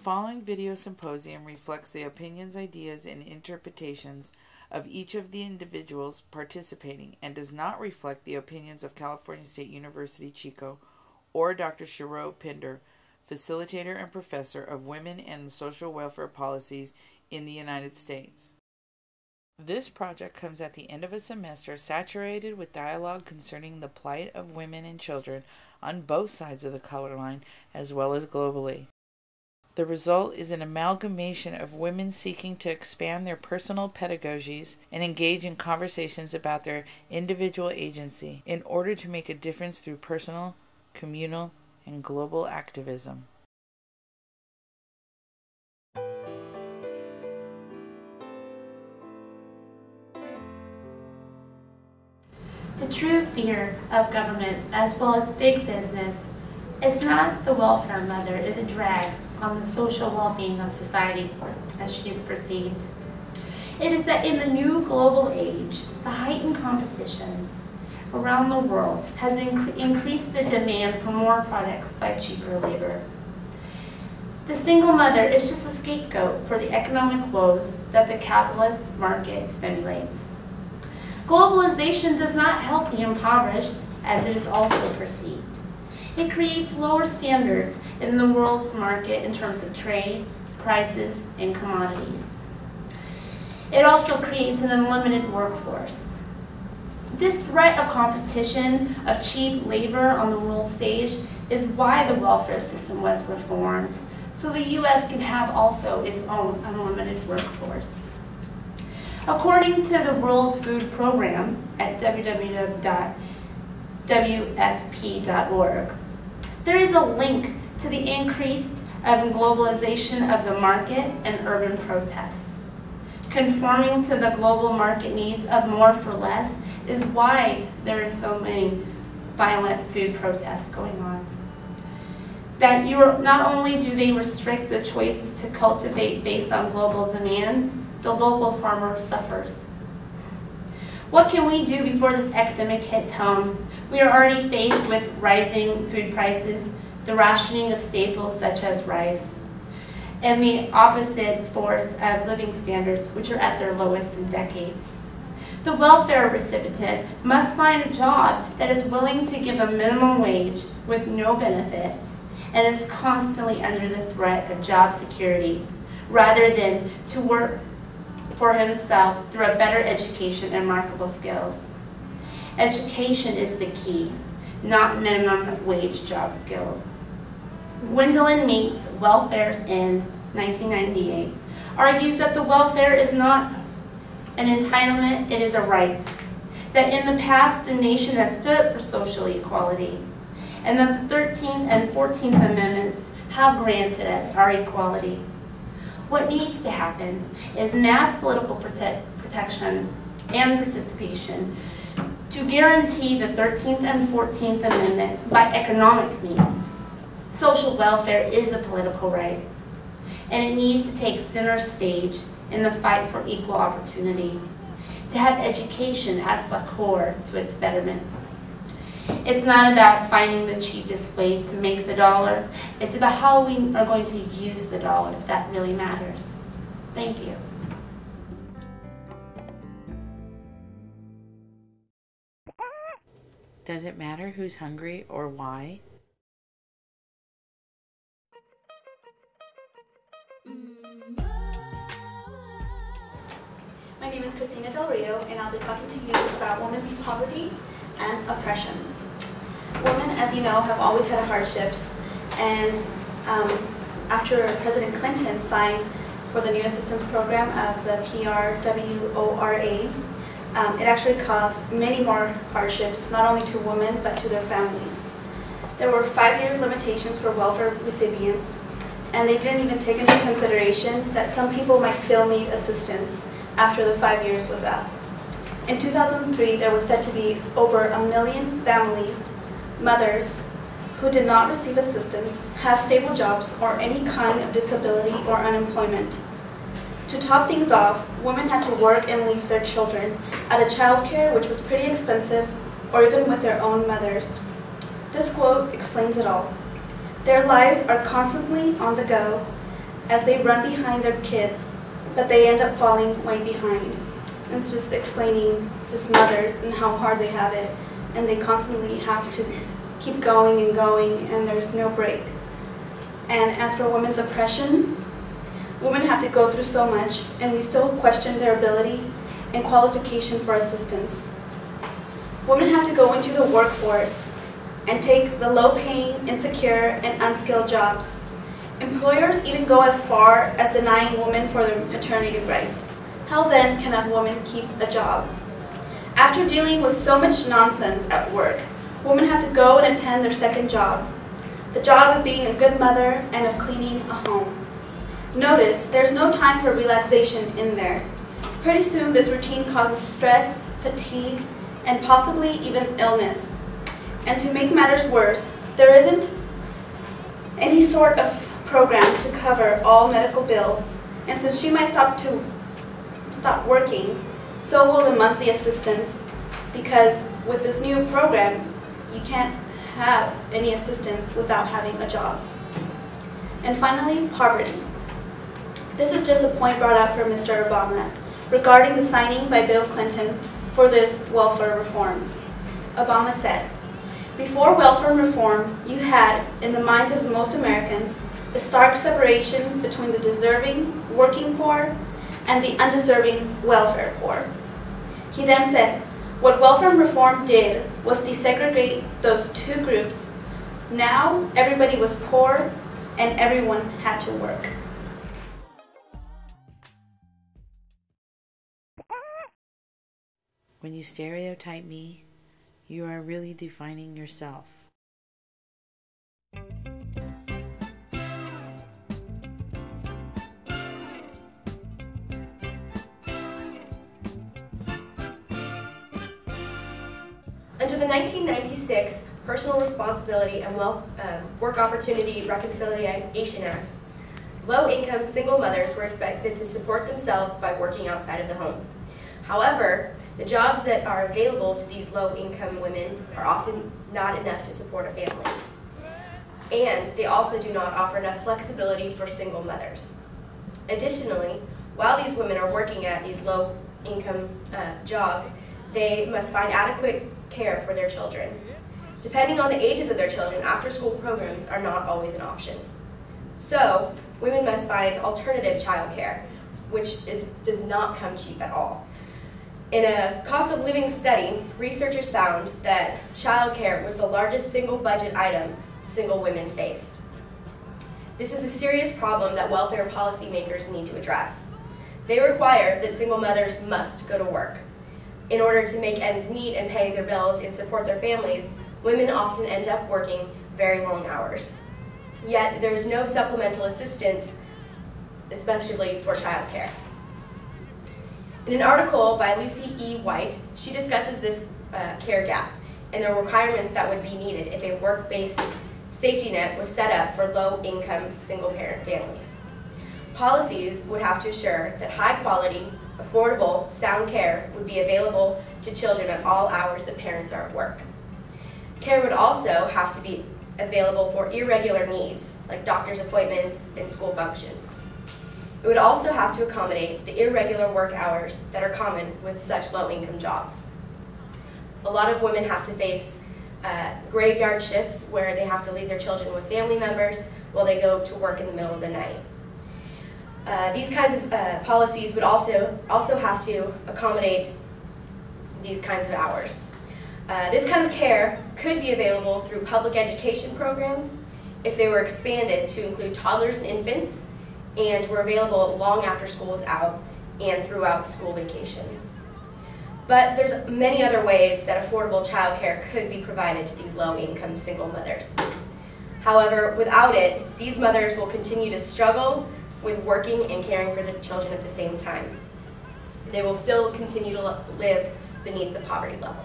following video symposium reflects the opinions, ideas, and interpretations of each of the individuals participating and does not reflect the opinions of California State University Chico or Dr. Shiro Pinder, facilitator and professor of women and social welfare policies in the United States. This project comes at the end of a semester saturated with dialogue concerning the plight of women and children on both sides of the color line as well as globally. The result is an amalgamation of women seeking to expand their personal pedagogies and engage in conversations about their individual agency in order to make a difference through personal, communal, and global activism. The true fear of government, as well as big business, is not the welfare mother is a drag on the social well-being of society, as she is perceived. It is that in the new global age, the heightened competition around the world has increased the demand for more products by cheaper labor. The single mother is just a scapegoat for the economic woes that the capitalist market stimulates. Globalization does not help the impoverished, as it is also perceived. It creates lower standards in the world's market in terms of trade, prices, and commodities. It also creates an unlimited workforce. This threat of competition, of cheap labor on the world stage, is why the welfare system was reformed, so the U.S. can have also its own unlimited workforce. According to the World Food Program at www.wfp.org, there is a link to the increase of globalization of the market and urban protests. Conforming to the global market needs of more for less is why there are so many violent food protests going on. That not only do they restrict the choices to cultivate based on global demand, the local farmer suffers. What can we do before this epidemic hits home? We are already faced with rising food prices, the rationing of staples such as rice, and the opposite force of living standards, which are at their lowest in decades. The welfare recipient must find a job that is willing to give a minimum wage with no benefits and is constantly under the threat of job security, rather than to work for himself through a better education and marketable skills. Education is the key, not minimum wage job skills. Gwendolyn Meek's Welfare's End, 1998, argues that the welfare is not an entitlement, it is a right. That in the past, the nation has stood up for social equality, and that the 13th and 14th Amendments have granted us our equality. What needs to happen is mass political protection and participation to guarantee the 13th and 14th Amendment by economic means. Social welfare is a political right, and it needs to take center stage in the fight for equal opportunity, to have education as the core to its betterment. It's not about finding the cheapest way to make the dollar. It's about how we are going to use the dollar that really matters. Thank you. Does it matter who's hungry or why? My name is Christina Del Rio, and I'll be talking to you about women's poverty and oppression. Women, as you know, have always had hardships, and after President Clinton signed for the new assistance program of the PRWORA, it actually caused many more hardships, not only to women, but to their families. There were 5-year limitations for welfare recipients, and they didn't even take into consideration that some people might still need assistance after the 5 years was up. In 2003, there was said to be over 1 million families, mothers, who did not receive assistance, have stable jobs, or any kind of disability or unemployment. To top things off, women had to work and leave their children at a childcare which was pretty expensive, or even with their own mothers. This quote explains it all. Their lives are constantly on the go. as they run behind their kids, but they end up falling way behind. And it's just explaining just mothers and how hard they have it, and they constantly have to keep going, and there's no break. And as for women's oppression, women have to go through so much, and we still question their ability and qualification for assistance. Women have to go into the workforce and take the low-paying, insecure, and unskilled jobs. Employers even go as far as denying women for their maternity rights. How then can a woman keep a job? After dealing with so much nonsense at work, women have to go and attend their second job, the job of being a good mother and of cleaning a home. Notice there's no time for relaxation in there. Pretty soon this routine causes stress, fatigue, and possibly even illness. And to make matters worse, there isn't any sort of program to cover all medical bills, and since she might stop working, so will the monthly assistance, because with this new program, you can't have any assistance without having a job. And finally, poverty. This is just a point brought up from Mr. Obama regarding the signing by Bill Clinton for this welfare reform. Obama said, "Before welfare reform, you had, in the minds of most Americans, a stark separation between the deserving, working poor and the undeserving welfare poor." He then said, "What welfare reform did was desegregate those two groups. Now everybody was poor and everyone had to work." When you stereotype me, you are really defining yourself. Under the 1996 Personal Responsibility and Work Opportunity Reconciliation Act, low-income single mothers were expected to support themselves by working outside of the home. However, the jobs that are available to these low-income women are often not enough to support a family. And they also do not offer enough flexibility for single mothers. Additionally, while these women are working at these low-income jobs, they must find adequate care for their children. Depending on the ages of their children, after-school programs are not always an option. So, women must find alternative childcare, which does not come cheap at all. In a cost of living study, researchers found that childcare was the largest single budget item single women faced. This is a serious problem that welfare policymakers need to address. They require that single mothers must go to work. In order to make ends meet and pay their bills and support their families, women often end up working very long hours. Yet there's no supplemental assistance, especially for childcare. In an article by Lucy E. White, she discusses this care gap and the requirements that would be needed if a work-based safety net was set up for low-income single-parent families. Policies would have to assure that high-quality, affordable, sound care would be available to children at all hours that parents are at work. Care would also have to be available for irregular needs, like doctor's appointments and school functions. It would also have to accommodate the irregular work hours that are common with such low-income jobs. A lot of women have to face graveyard shifts where they have to leave their children with family members while they go to work in the middle of the night. These kinds of policies would also have to accommodate these kinds of hours. This kind of care could be available through public education programs if they were expanded to include toddlers and infants and were available long after school is out and throughout school vacations. But there's many other ways that affordable childcare could be provided to these low-income single mothers. However, without it, these mothers will continue to struggle with working and caring for the children at the same time. They will still continue to live beneath the poverty level.